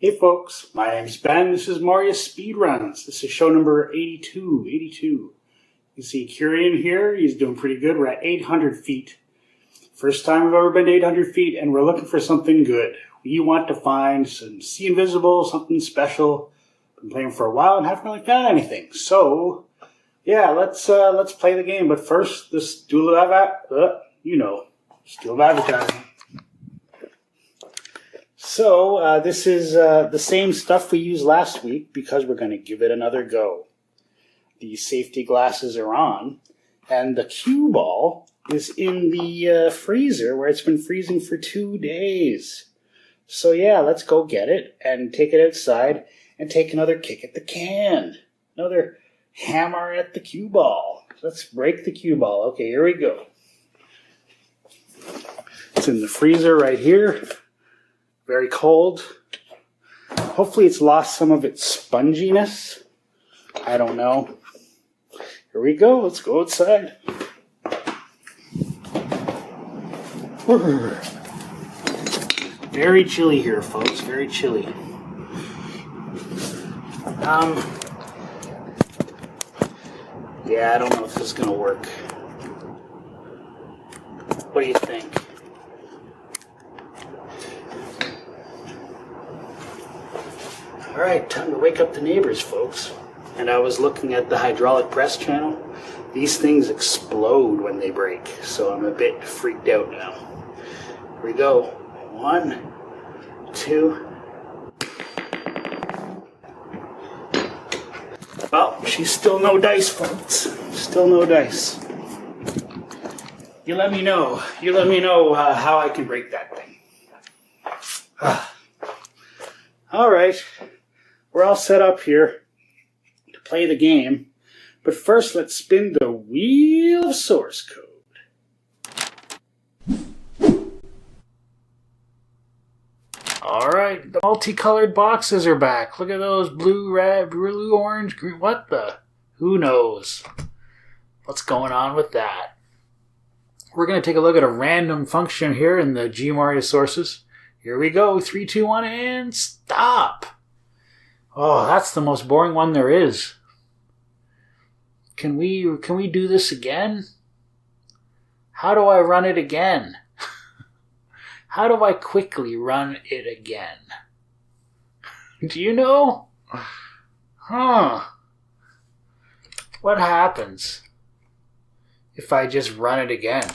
Hey folks, my name's Ben. This is Moria Speedruns. This is show number 82. You can see Kyrian here. He's doing pretty good. We're at 800 feet. First time we've ever been to 800 feet, and we're looking for something good. We want to find some Sea Invisible, something special. Been playing for a while and haven't really found anything. So, yeah, let's play the game. But first, let's do a little still advertising. So, this is the same stuff we used last week because we're going to give it another go. The safety glasses are on, and the cue ball is in the freezer where it's been freezing for 2 days. So, yeah, let's go get it and take it outside and take another kick at the can. Another hammer at the cue ball. Let's break the cue ball. Okay, here we go. It's in the freezer right here. Very cold. Hopefully it's lost some of its sponginess. I don't know. Here we go. Let's go outside. Very chilly here, folks. Very chilly. Yeah, I don't know if this is going to work. What do you think? Alright, time to wake up the neighbors, folks. And I was looking at the hydraulic press channel. These things explode when they break, so I'm a bit freaked out now. Here we go. 1, 2. Well, she's still no dice, folks. Still no dice. You let me know. You let me know how I can break that thing. Alright. We're all set up here to play the game, but first let's spin the wheel of source code. Alright, the multicolored boxes are back. Look at those blue, red, blue, orange, green. What the? Who knows? What's going on with that? We're going to take a look at a random function here in the Moria sources. Here we go. 3, 2, 1, and stop. Oh, that's the most boring one there is. Can we do this again? How do I run it again? How do I quickly run it again? Do you know? What happens if I just run it again?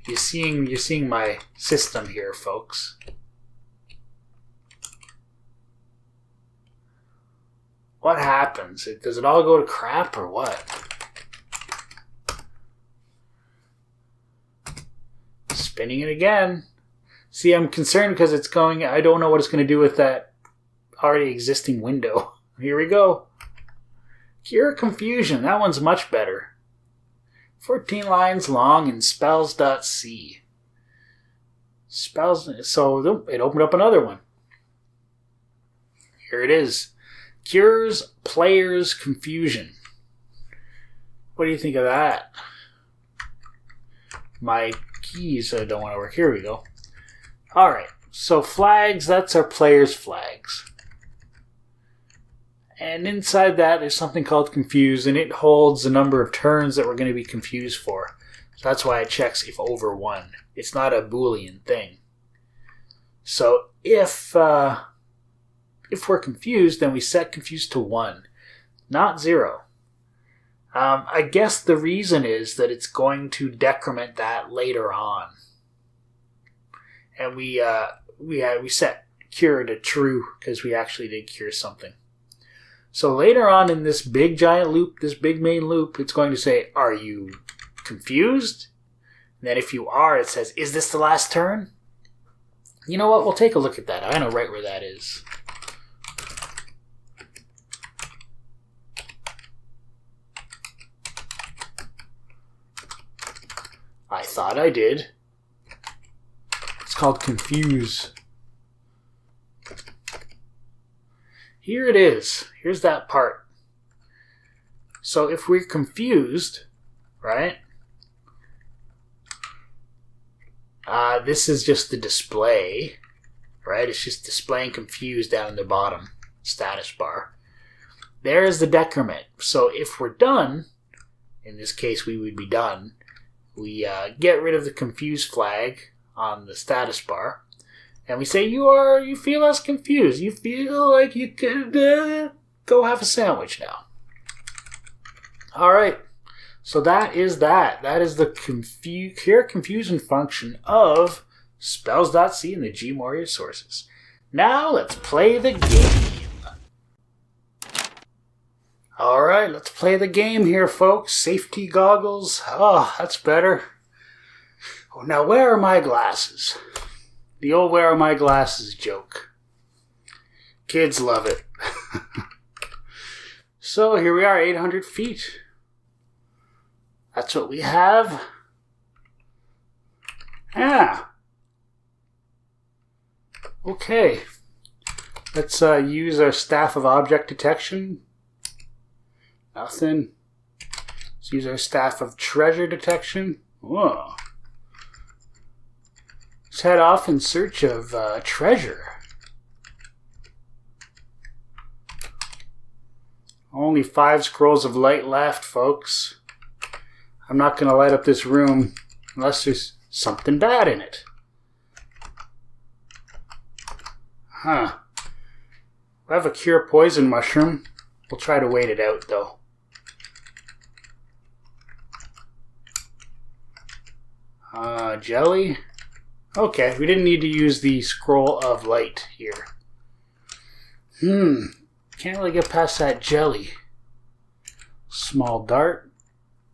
You're seeing my system here, folks. What happens? Does it all go to crap or what? Spinning it again. See, I'm concerned because it's going... I don't know what it's going to do with that already existing window. Here we go. Cure confusion. That one's much better. 14 lines long in spells.c. Spells... So it opened up another one. Here it is. Cures players' confusion. What do you think of that? My keys don't want to work. Here we go. Alright, so flags, that's our players' flags. And inside that there's something called confuse, and it holds the number of turns that we're going to be confused for. So that's why it checks if over 1. It's not a Boolean thing. So if we're confused, then we set confused to 1, not 0. I guess the reason is that it's going to decrement that later on. And we set cure to true because we actually did cure something. So later on in this big giant loop, this big main loop, it's going to say, are you confused? And then if you are, it says, is this the last turn? You know what? We'll take a look at that. I know right where that is. I thought I did. It's called confuse. Here it is. Here's that part. So if we're confused, right? This is just the display, right? It's just displaying confused down in the bottom status bar. There's the decrement. So if we're done, in this case we would be done, we get rid of the confused flag on the status bar, and we say you feel less confused. You feel like you could go have a sandwich now. All right. So that is that. That is the cure confusion function of spells.c and the G Moria sources. Now let's play the game. Alright, let's play the game here, folks. Safety goggles. Oh, that's better. Oh, now where are my glasses? The old where are my glasses joke. Kids love it. So here we are, 800 feet. That's what we have. Okay. Let's use our staff of object detection. Nothing. Let's use our staff of treasure detection. Whoa. Let's head off in search of treasure. Only 5 scrolls of light left, folks. I'm not going to light up this room unless there's something bad in it. Huh. We have a cure poison mushroom. We'll try to wait it out, though. Jelly. Okay, we didn't need to use the scroll of light here. Can't really get past that jelly. Small dart.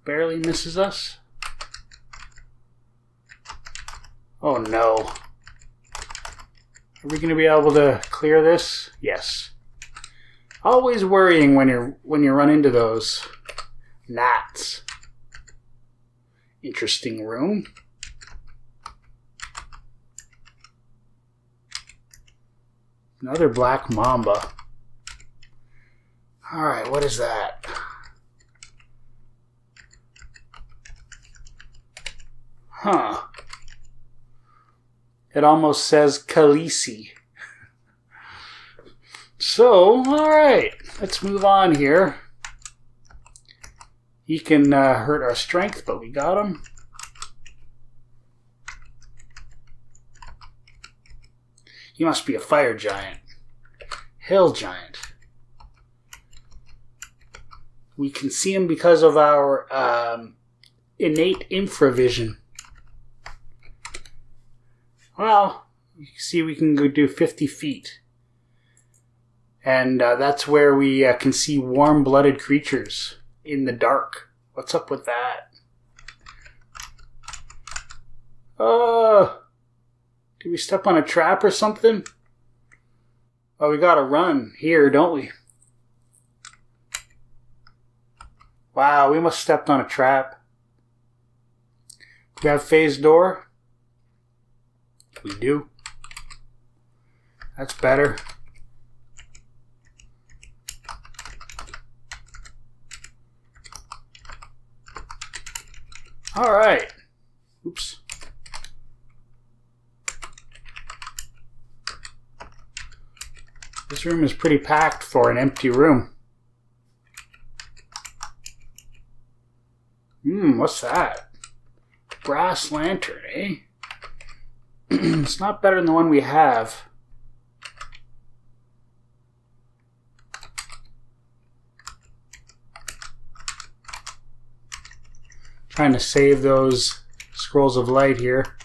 Barely misses us. Oh no. Are we going to be able to clear this? Yes. Always worrying when you run into those gnats. Interesting room. Another black mamba. Alright, what is that? Huh. It almost says Khaleesi. So, alright. Let's move on here. He can hurt our strength, but we got him. He must be a fire giant. Hill giant. We can see him because of our innate infravision. Well, you can see we can go do 50 feet. And that's where we can see warm-blooded creatures in the dark. What's up with that? Did we step on a trap or something? Oh, we gotta run here, don't we? Wow, we must have stepped on a trap. Do we have phase door? We do. That's better. Alright. Oops. This room is pretty packed for an empty room. What's that? Brass lantern, eh? It's not better than the one we have. Trying to save those scrolls of light here.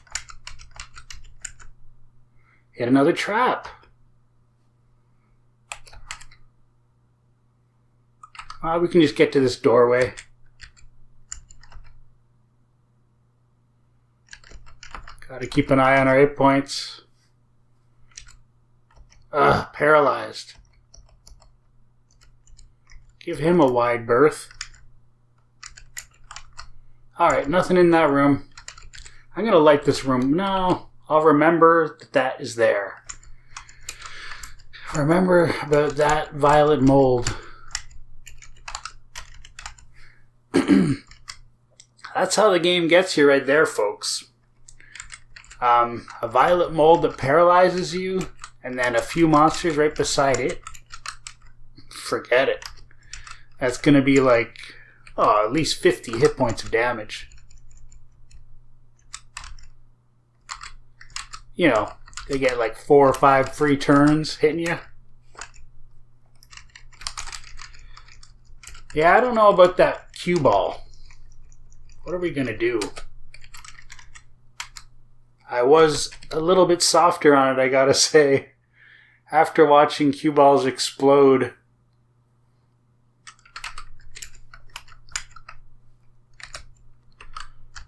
Hit another trap. We can just get to this doorway. Gotta keep an eye on our hit points. Paralyzed. Give him a wide berth. Alright, nothing in that room. I'm gonna light this room. No, I'll remember that is there. Remember about that violet mold. That's how the game gets you right there, folks. A violet mold that paralyzes you And then a few monsters right beside it. Forget it. That's going to be like, at least 50 hit points of damage. You know, they get like 4 or 5 free turns hitting you. Yeah, I don't know about that cue ball. What are we going to do? I was a little bit softer on it, I gotta say. After watching cue balls explode.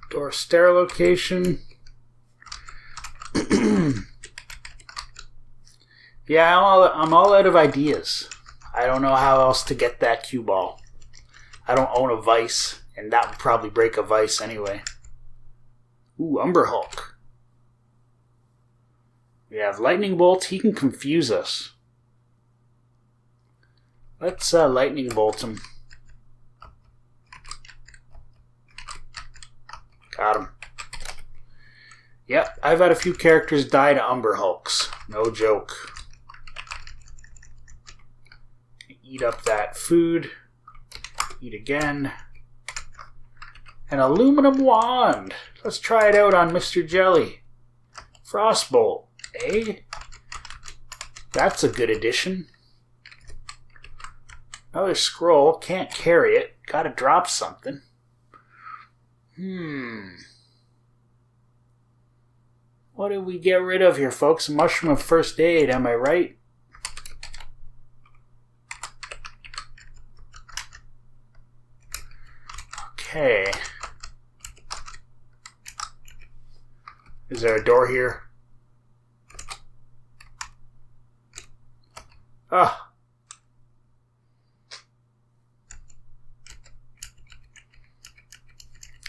Door stair location. Yeah, I'm all out of ideas. I don't know how else to get that cue ball. I don't own a vice, and that would probably break a vice anyway. Ooh, Umber Hulk. We have Lightning Bolt. He can confuse us. Let's Lightning Bolt him. Got him. Yep, I've had a few characters die to Umber Hulks. No joke. Eat up that food. Eat again. An aluminum wand. Let's try it out on Mr. Jelly. Frostbolt. Eh? That's a good addition. Another scroll. Can't carry it. Gotta drop something. What did we get rid of here, folks? Mushroom of First Aid, am I right? Okay. Is there a door here? Ah.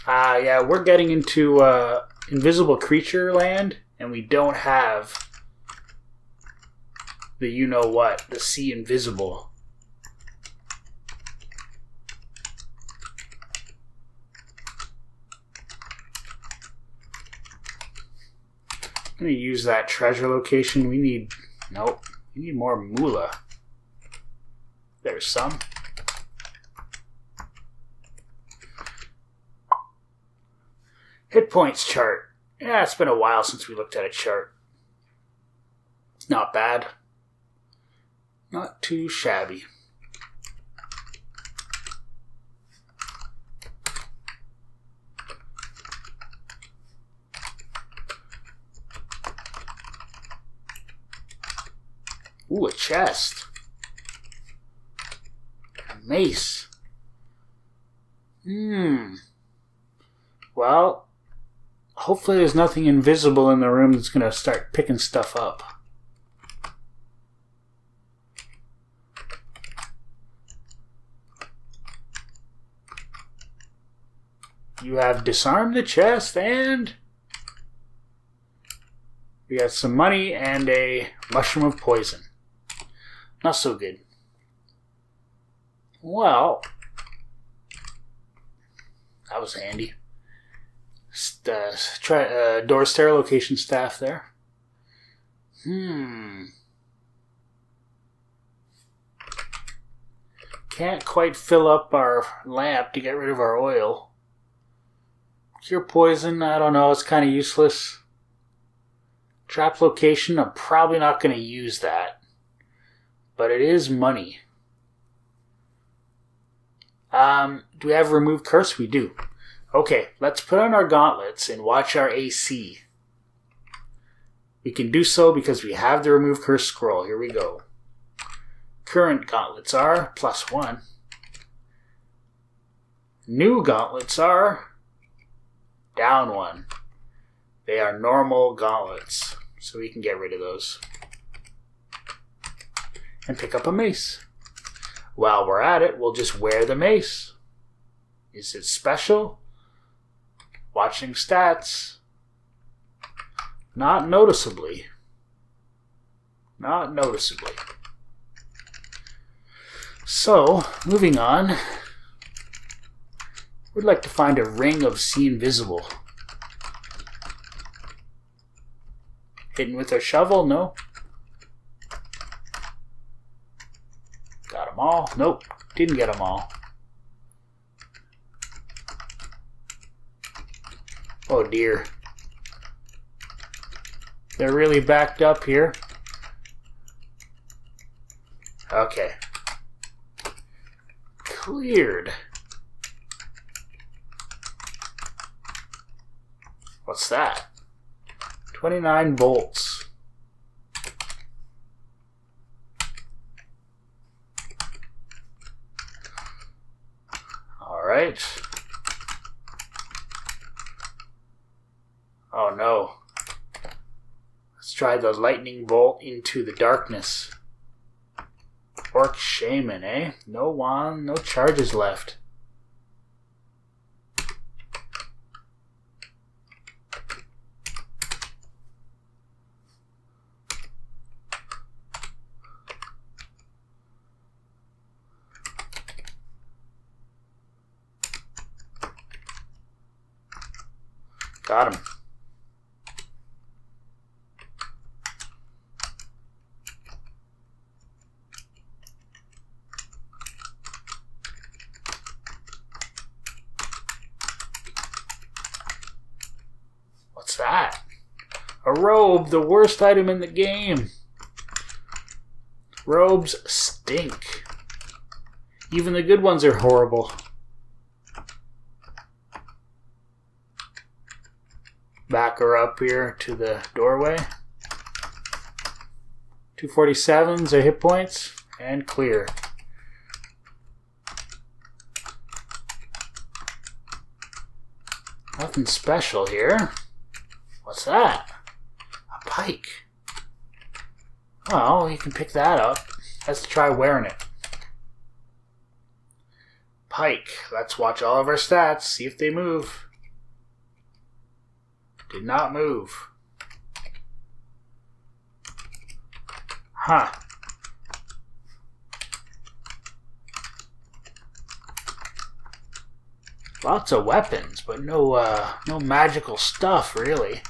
Yeah, we're getting into invisible creature land, and we don't have the you-know-what, the see invisible. I'm going to use that treasure location. We need... Nope. We need more moolah. There's some. Hit points chart. Yeah, it's been a while since we looked at a chart. Not bad. Not too shabby. Ooh, a chest. A mace. Well, hopefully there's nothing invisible in the room that's going to start picking stuff up. You have disarmed the chest and we got some money and a mushroom of poison. Not so good. Well, that was handy. Try door stair location staff there. Can't quite fill up our lamp to get rid of our oil. Cure poison, I don't know, it's kind of useless. Trap location, I'm probably not going to use that. But it is money. Do we have remove curse? We do. Okay, let's put on our gauntlets and watch our AC. We can do so because we have the remove curse scroll. Here we go. Current gauntlets are +1. New gauntlets are down 1. They are normal gauntlets, so we can get rid of those. And pick up a mace. While we're at it, we'll just wear the mace. Is it special? Watching stats. Not noticeably. Not noticeably. So, moving on. We'd like to find a ring of see invisible. Hidden with our shovel? No. all? Nope, didn't get them all. Oh dear. They're really backed up here. Okay. Cleared. What's that? 29 bolts. All right. Oh no. Let's try the lightning bolt into the darkness. Orc Shaman, eh? No wand, no charges left. Got him. What's that? A robe, the worst item in the game. Robes stink. Even the good ones are horrible. Back her up here to the doorway. 247s are hit points and clear. Nothing special here. What's that? A pike. Well, you can pick that up. Let's try wearing it. Pike. Let's watch all of our stats, see if they move. Did not move. Huh. Lots of weapons, but no magical stuff, really.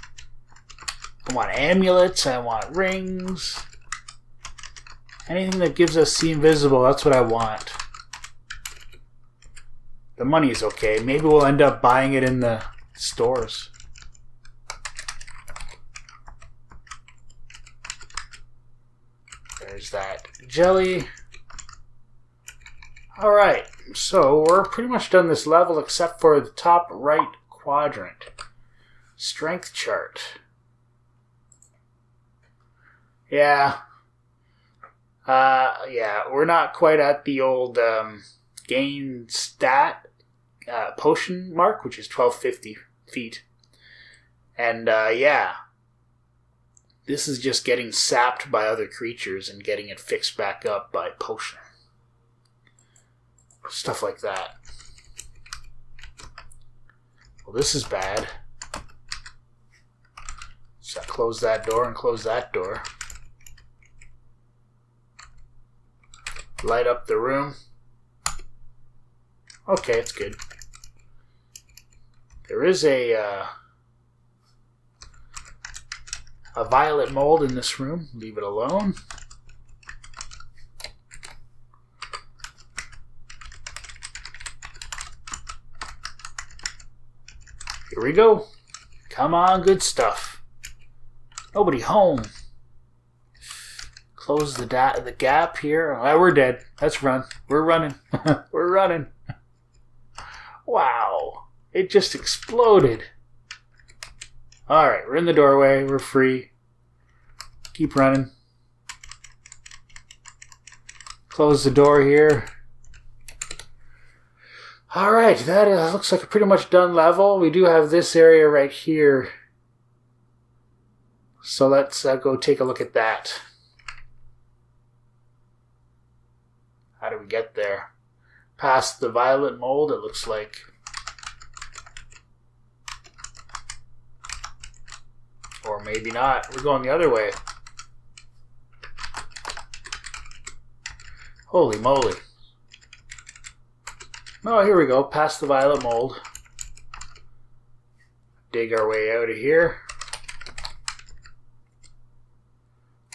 I want amulets, I want rings. Anything that gives us see invisible, that's what I want. The money's okay. Maybe we'll end up buying it in the stores. There's that jelly. Alright, so we're pretty much done this level except for the top right quadrant. Strength chart. Yeah, we're not quite at the old gain stat potion mark, which is 1250 feet. And yeah, this is just getting sapped by other creatures and getting it fixed back up by potion. Stuff like that. Well, this is bad. So close that door and close that door. Light up the room. Okay, it's good. There is a violet mold in this room. Leave it alone. Here we go. Come on, good stuff. Nobody home. Close the gap here. Oh, we're dead. Let's run. We're running. We're running. Wow. It just exploded. Alright, we're in the doorway. We're free. Keep running. Close the door here. Alright, that looks like a pretty much done level. We do have this area right here. So let's go take a look at that. How do we get there? Past the violet mold, it looks like. Or maybe not. We're going the other way. Holy moly. Oh, here we go. Past the violet mold. Dig our way out of here.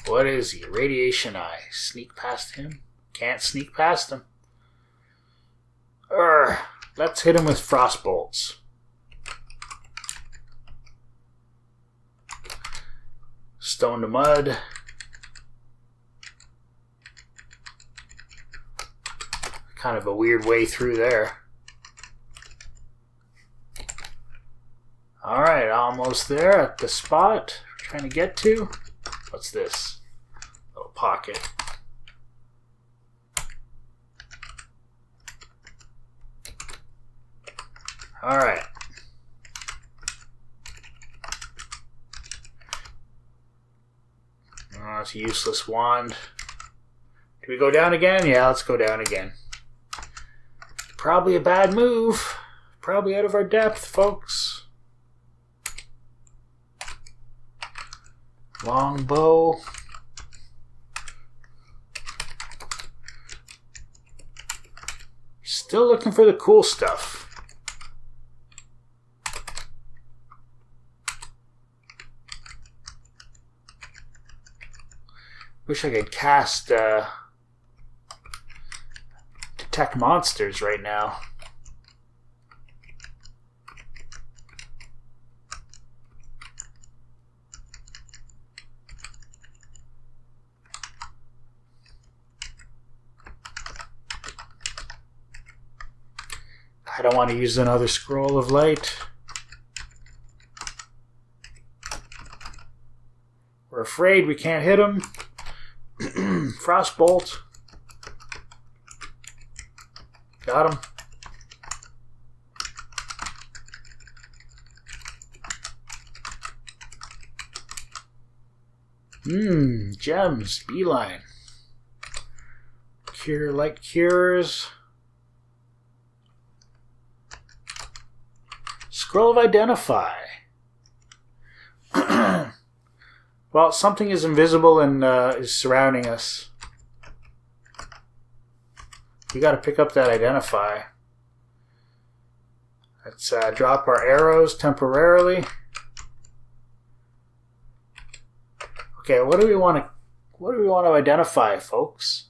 What is he? Radiation eye. Sneak past him. Can't sneak past him. Let's hit him with frost bolts. Stone to mud. Kind of a weird way through there. Alright, almost there at the spot we're trying to get to. What's this? Little pocket. Alright. Oh, it's a useless wand. Do we go down again? Yeah, let's go down again. Probably a bad move. Probably out of our depth, folks. Long bow. Still looking for the cool stuff. Wish I could cast detect monsters right now. I don't want to use another scroll of light. We're afraid we can't hit him. Frostbolt. Got him. Gems. Beeline. Cure light cures. Scroll of Identify. Well, something is invisible and is surrounding us. You got to pick up that Identify. Let's drop our arrows temporarily. Okay, what do we want to identify, folks?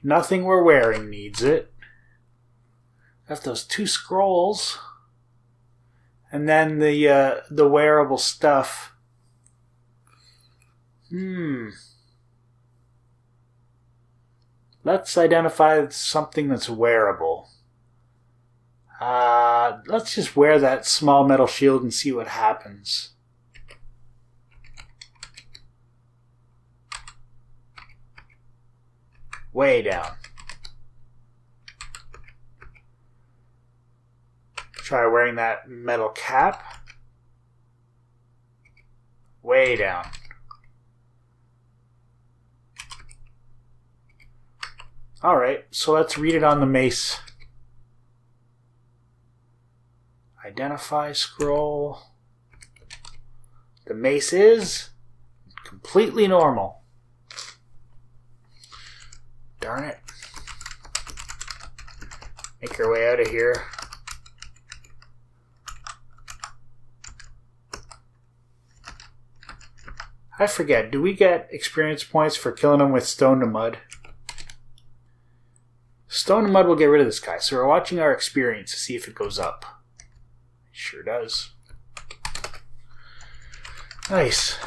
Nothing we're wearing needs it. Got those 2 scrolls. And then the wearable stuff. Let's identify something that's wearable. Let's just wear that small metal shield and see what happens. Way down. Try wearing that metal cap. Way down. Alright, so let's read it on the mace. Identify scroll. The mace is completely normal. Darn it. Make our way out of here. I forget, do we get experience points for killing him with stone to mud? Stone to mud will get rid of this guy, so we're watching our experience to see if it goes up. It sure does. Nice.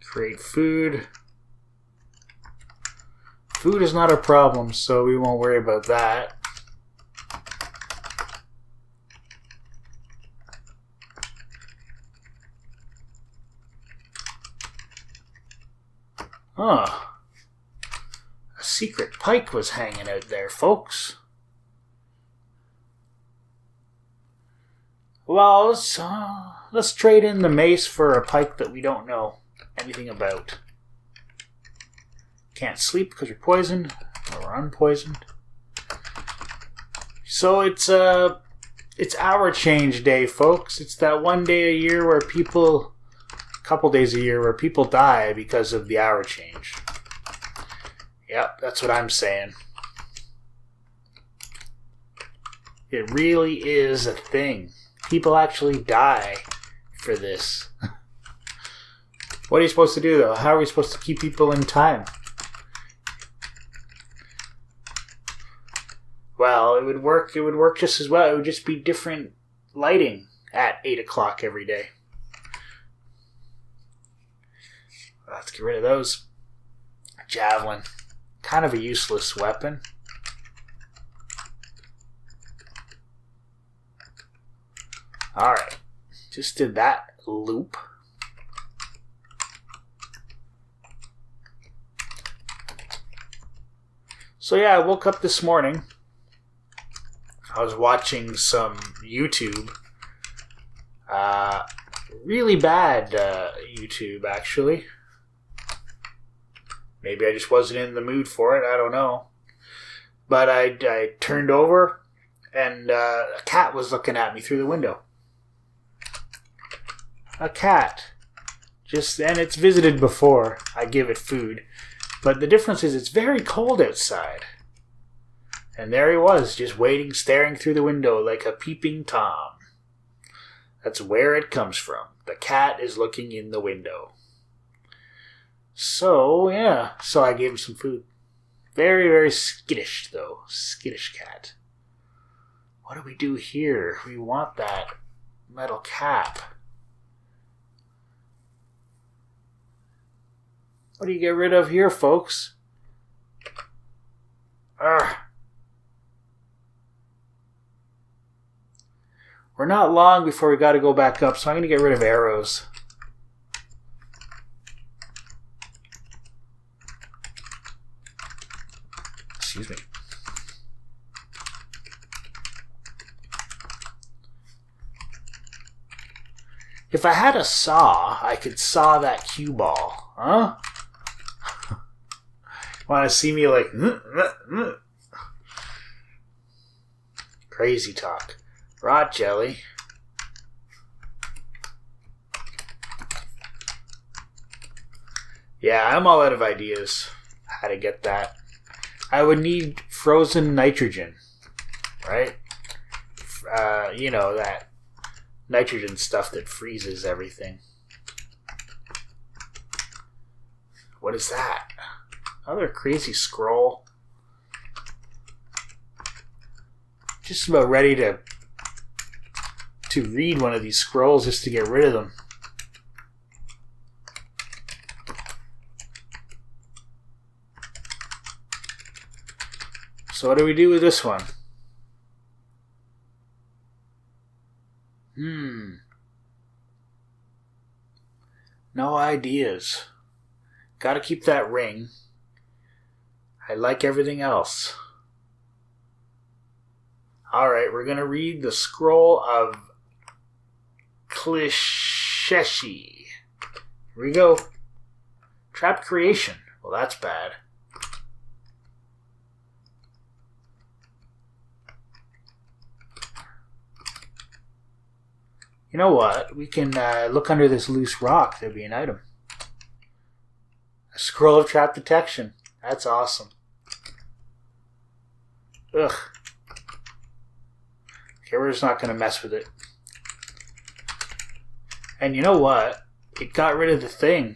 Create food. Food is not a problem, so we won't worry about that. A secret pike was hanging out there, folks. Well, let's trade in the mace for a pike that we don't know anything about. Can't sleep because we're poisoned, or we're unpoisoned. So it's It's hour change day, folks. It's that one day a year where people, a couple days a year where people die because of the hour change. Yep, that's what I'm saying. It really is a thing. People actually die for this. What are you supposed to do, though? How are we supposed to keep people in time? Well, it would work. It would work just as well. It would just be different lighting at 8 o'clock every day. Let's get rid of those. Javelin. Kind of a useless weapon. Alright. Just did that loop. So yeah, I woke up this morning. I was watching some YouTube. Really bad YouTube, actually. Maybe I just wasn't in the mood for it. I don't know. But I turned over, and a cat was looking at me through the window. A cat. And it's visited before I give it food. But the difference is it's very cold outside. And there he was, just waiting, staring through the window like a peeping Tom. That's where it comes from. The cat is looking in the window. So, yeah. So I gave him some food. Very, very skittish, though. Skittish cat. What do we do here? We want that metal cap. What do you get rid of here, folks? Urgh. We're not long before we got to go back up, so I'm going to get rid of arrows. Excuse me. If I had a saw, I could saw that cue ball. Huh? Want to see me like... Crazy talk. Rot jelly. Yeah, I'm all out of ideas how to get that. I would need frozen nitrogen, right? You know, that nitrogen stuff that freezes everything. What is that? Another crazy scroll. Just about ready to read one of these scrolls just to get rid of them. So what do we do with this one? No ideas. Gotta keep that ring. I like everything else. Alright, we're gonna read the Scroll of Clisheshi. Here we go. Trapped creation. Well, that's bad. You know what? We can look under this loose rock. There'd be an item. A scroll of trap detection. That's awesome. Ugh. Okay, we're just not going to mess with it. And you know what? It got rid of the thing.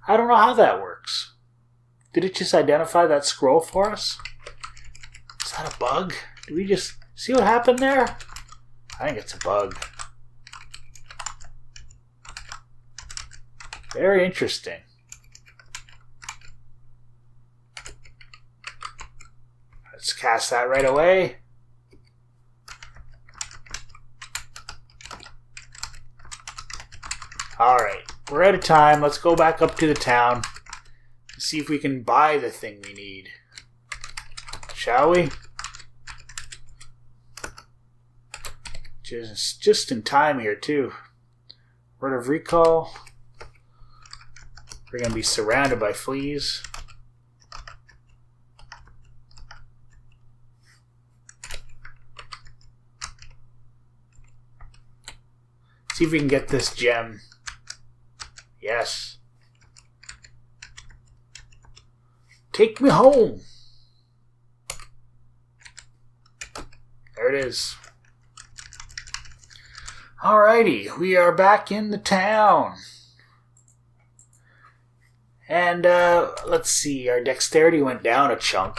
I don't know how that works. Did it just identify that scroll for us? Is that a bug? Did we just see what happened there? I think it's a bug. Very interesting. Let's cast that right away. Alright, we're out of time. Let's go back up to the town and see if we can buy the thing we need. Shall we? Just in time here, too. Word of recall. We're going to be surrounded by fleas. See if we can get this gem. Yes. Take me home. There it is. Alrighty, we are back in the town. And let's see, our dexterity went down a chunk.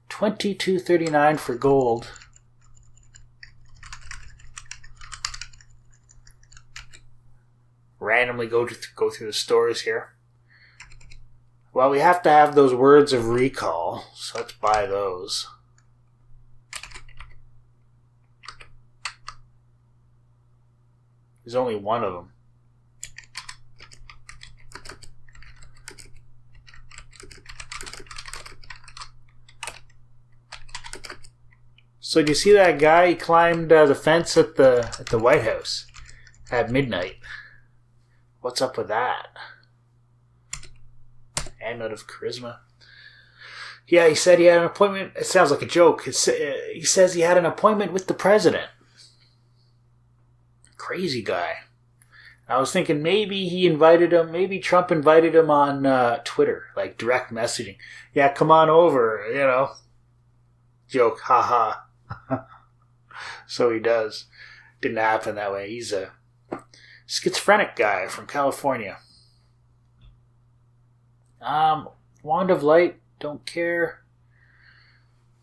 2239 for gold. Randomly go through the stores here. Well, we have to have those words of recall, so let's buy those. There's only one of them. So do you see that guy? He climbed the fence at the White House at midnight. What's up with that? Amulet of Charisma. Yeah, he said he had an appointment. It sounds like a joke. He says he had an appointment with the president. Crazy guy. I was thinking maybe he invited him, maybe Trump invited him on Twitter, like direct messaging. Yeah, come on over, you know. Joke, haha. So he does. Didn't happen that way. He's a schizophrenic guy from California. Wand of Light, don't care.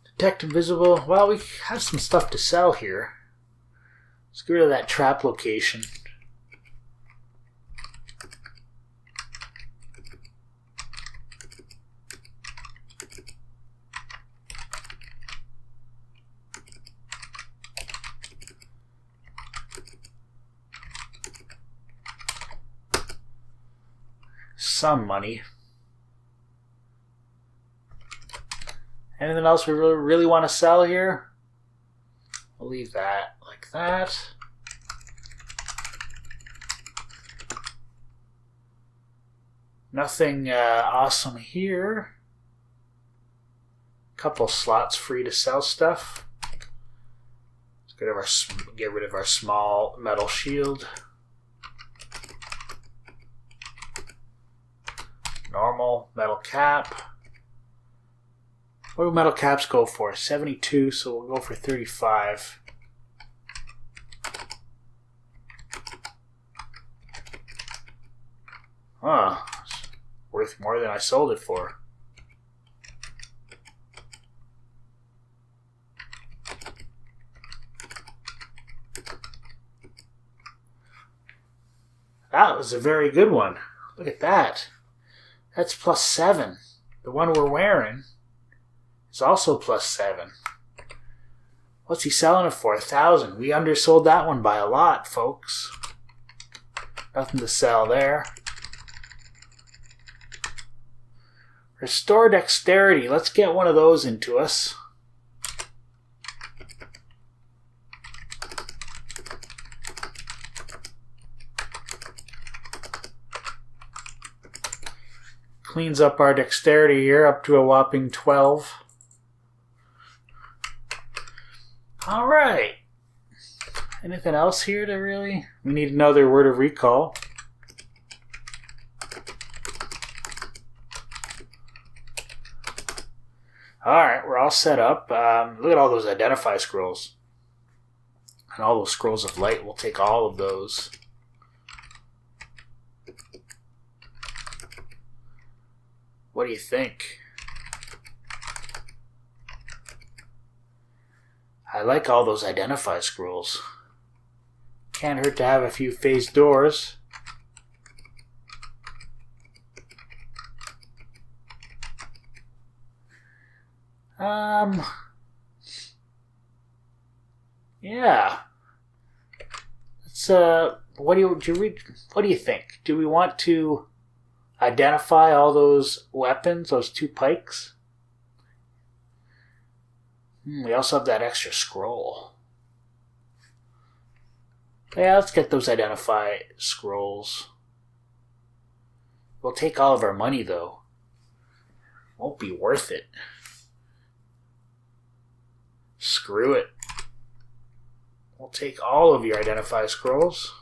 Detect Invisible. Well, we have some stuff to sell here. Let's get rid of that trap location. Some money. Anything else we really want to sell here? We'll leave that like that. Nothing awesome here. Couple slots free to sell stuff. Let's get rid of our small metal shield. Normal metal cap. What do metal caps go for? 72, so we'll go for 35. Huh. It's worth more than I sold it for. That was a very good one. Look at that. That's +7. The one we're wearing is also +7. What's he selling it for? 1,000. We undersold that one by a lot, folks. Nothing to sell there. Restore Dexterity. Let's get one of those into us. Cleans up our dexterity here up to a whopping 12. Alright. Anything else here to really? We need another word of recall. Alright, we're all set up. Look at all those identify scrolls. And all those scrolls of light. We'll take all of those. What do you think? I like all those identify scrolls. Can't hurt to have a few phased doors. Yeah. It's what do you think? Do we want to identify all those weapons, those 2 pikes? We also have that extra scroll. Yeah, let's get those identify scrolls. We'll take all of our money, though. Won't be worth it. Screw it. We'll take all of your identify scrolls.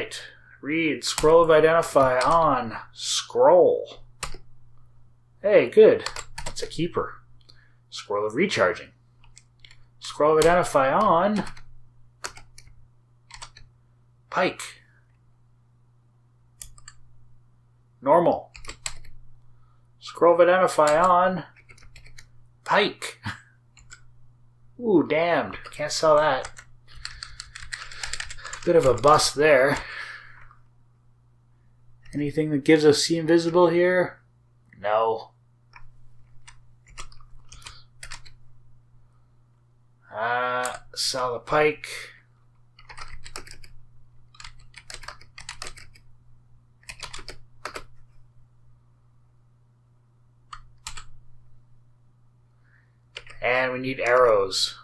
right. Read scroll of identify on scroll. Hey, good. It's a keeper. Scroll of recharging. Scroll of identify on pike. Normal. Scroll of identify on pike. Ooh, damned. Can't sell that. Bit of a bust there. Anything that gives us see invisible here? No. Sell the pike. And we need arrows.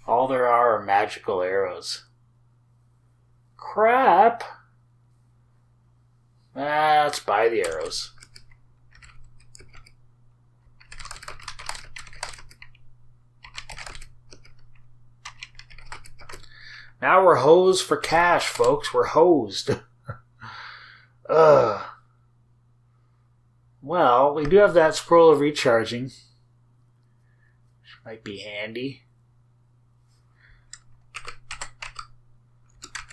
All there are magical arrows. Crap! Let's buy the arrows. Now we're hosed for cash, folks. We're hosed. Ugh. Well, we do have that scroll of recharging. Which might be handy.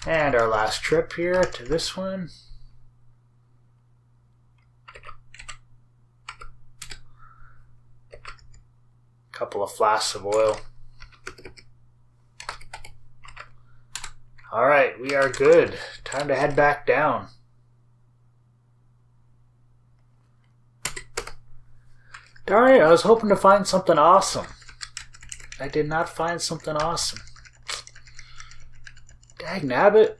And our last trip here to this one. Couple of flasks of oil. Alright, we are good. Time to head back down. Darn it, I was hoping to find something awesome. I did not find something awesome. Dag nabbit.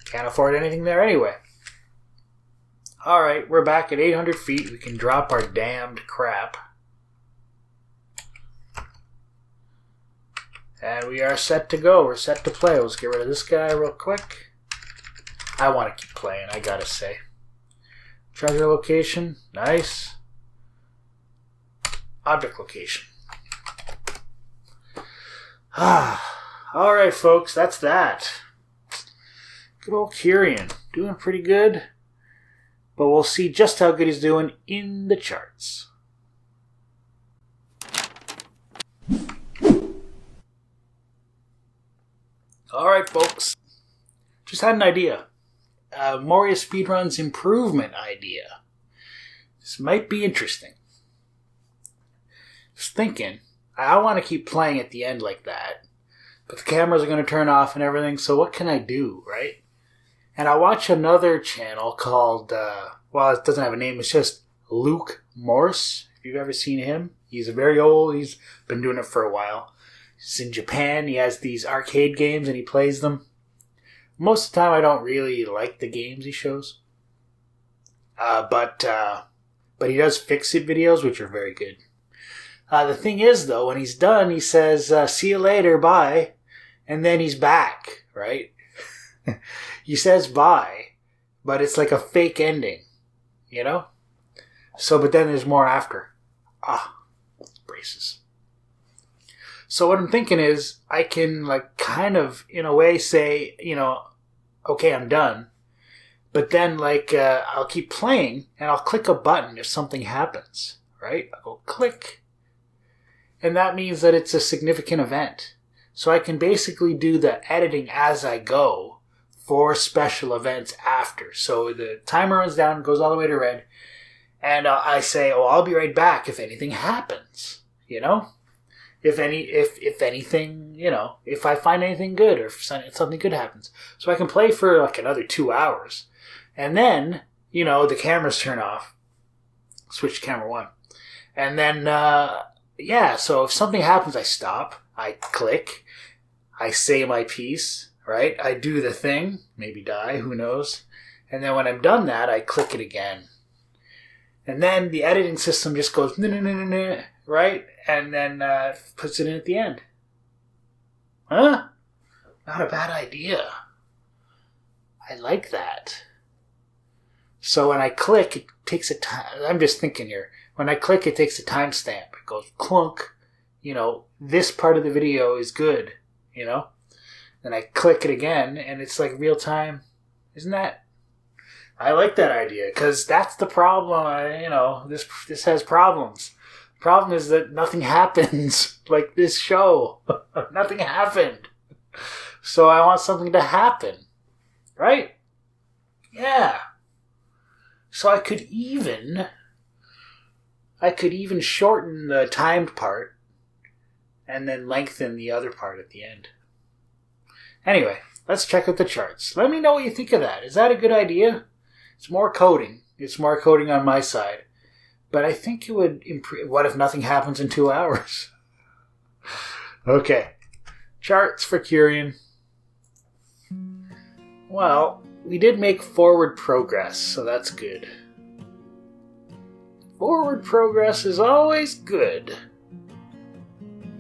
Can't afford anything there anyway. Alright, we're back at 800 feet. We can drop our damned crap. And we are set to go. We're set to play. Let's get rid of this guy real quick. I want to keep playing, I gotta say. Treasure location. Nice. Object location. Alright, folks. That's that. Good old Kyrian. Doing pretty good. But we'll see just how good he's doing in the charts. Alright, folks. Just had an idea. Moria Speedrun's improvement idea. This might be interesting. Just thinking, I want to keep playing at the end like that. But the cameras are going to turn off and everything, so what can I do, right? And I watch another channel called, well, it doesn't have a name, it's just Luke Morse. If you've ever seen him, he's very old, he's been doing it for a while. He's in Japan, he has these arcade games and he plays them. Most of the time I don't really like the games he shows. But he does fix-it videos, which are very good. The thing is, though, when he's done, he says, see you later, bye. And then he's back, right? He says bye, but it's like a fake ending, you know? So, but then there's more after. Braces. So what I'm thinking is, I can, like, kind of, in a way, say, you know, okay, I'm done. But then, like, I'll keep playing, and I'll click a button if something happens, right? I'll go click. And that means that it's a significant event. So I can basically do the editing as I go for special events after. So the timer runs down, goes all the way to red, and I say, oh, I'll be right back if anything happens, you know? If anything, you know, if I find anything good or if something good happens. So I can play for like another 2 hours. And then, you know, the cameras turn off. Switch to camera 1. And then, so if something happens, I stop. I click. I say my piece, right? I do the thing. Maybe die, who knows. And then when I'm done that, I click it again. And then the editing system just goes, right? And then puts it in at the end. Huh? Not a bad idea. I like that. So when I click, it takes a time. I'm just thinking here. When I click, it takes a timestamp. It goes clunk, this part of the video is good, Then I click it again, and it's like real time. Isn't that? I like that idea, because that's the problem. This has problems. The problem is that nothing happens like this show. Nothing happened. So I want something to happen. Right? Yeah. So I could even shorten the timed part and then lengthen the other part at the end. Anyway, let's check out the charts. Let me know what you think of that. Is that a good idea? It's more coding. It's more coding on my side. But I think it would improve. What if nothing happens in 2 hours? Okay. Charts for Curian. Well, we did make forward progress, so that's good. Forward progress is always good.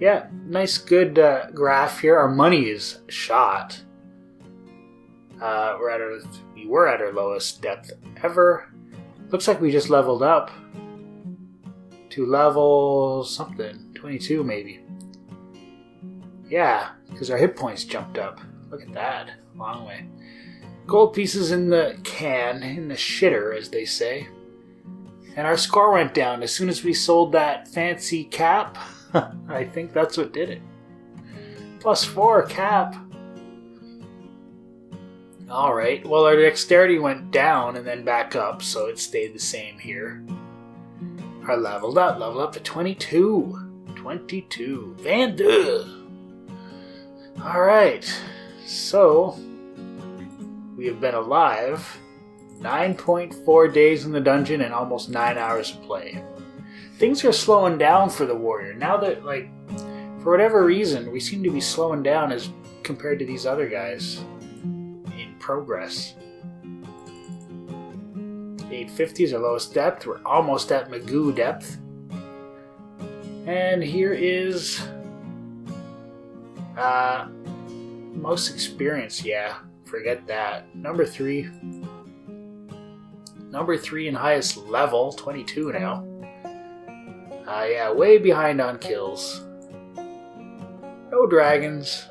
Yeah, nice good graph here. Our money is shot. We were at our lowest depth ever. Looks like we just leveled up to level something, 22 maybe. Yeah, because our hit points jumped up. Look at that, long way. Gold pieces in the can, in the shitter, as they say. And our score went down as soon as we sold that fancy cap. I think that's what did it. +4 cap. Alright, well our dexterity went down and then back up, so it stayed the same here. Our leveled up to 22. 22. 22. Alright, so we have been alive 9.4 days in the dungeon and almost 9 hours of play. Things are slowing down for the warrior. Now that, for whatever reason, we seem to be slowing down as compared to these other guys in progress. 850 is our lowest depth. We're almost at Magoo depth. And here is most experience. Yeah, forget that. Number 3. Number 3 in highest level, 22 now. Yeah, way behind on kills. No dragons.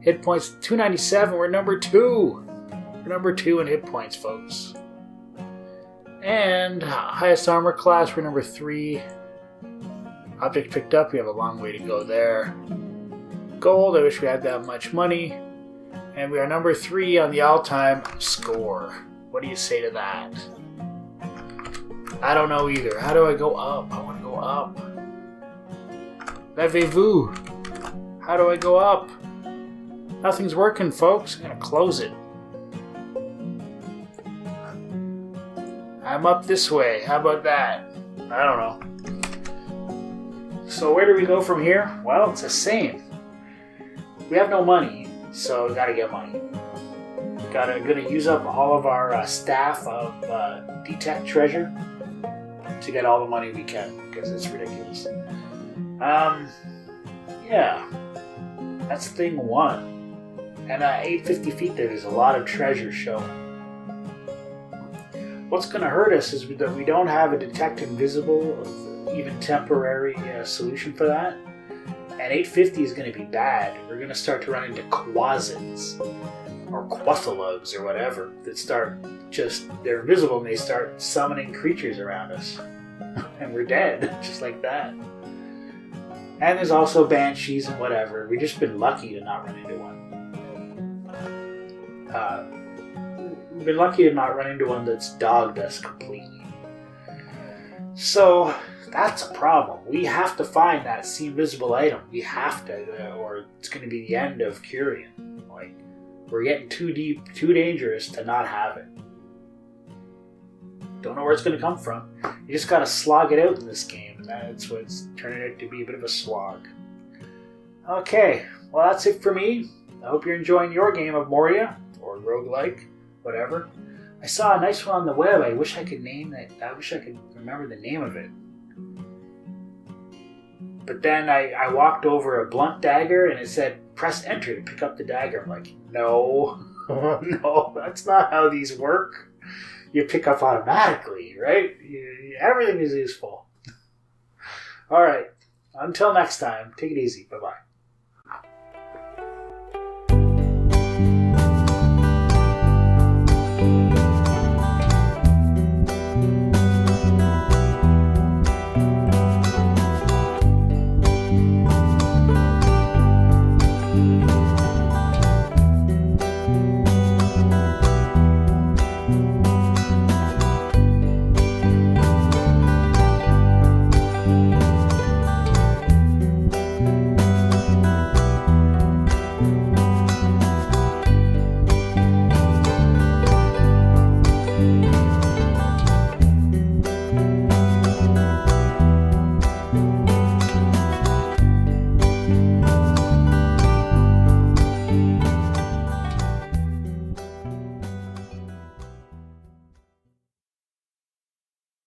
Hit points 297. We're number 2. We're number 2 in hit points, folks. And highest armor class, we're number 3. Object picked up, we have a long way to go there. Gold, I wish we had that much money. And we are number 3 on the all-time score. What do you say to that? I don't know either. How do I go up? I want to go up. Levez-vous. How do I go up? Nothing's working, folks. I'm going to close it. I'm up this way. How about that? I don't know. So where do we go from here? Well, it's the same. We have no money, so we got to get money. Gonna use up all of our staff of detect treasure to get all the money we can, because it's ridiculous. Yeah, that's thing 1. And 850 feet there's a lot of treasure showing. What's gonna hurt us is that we don't have a detect invisible, even temporary solution for that. And 850 is gonna be bad. We're gonna start to run into quasids or quathalogs or whatever that they're invisible and they start summoning creatures around us. And we're dead, just like that. And there's also banshees and whatever. We've just been lucky to not run into one. We've been lucky to not run into one that's dogged us completely. So that's a problem. We have to find that see invisible item. We have to, or it's going to be the end of Curian. We're getting too deep, too dangerous to not have it. Don't know where it's going to come from. You just got to slog it out in this game, and that's what's turning out to be a bit of a slog. Okay, well that's it for me. I hope you're enjoying your game of Moria, or roguelike, whatever. I saw a nice one on the web. I wish I could name it. I wish I could remember the name of it. But then I walked over a blunt dagger and it said, press enter to pick up the dagger. I'm like, no, no, that's not how these work. You pick up automatically, right? Everything is useful. All right. Until next time, take it easy. Bye-bye.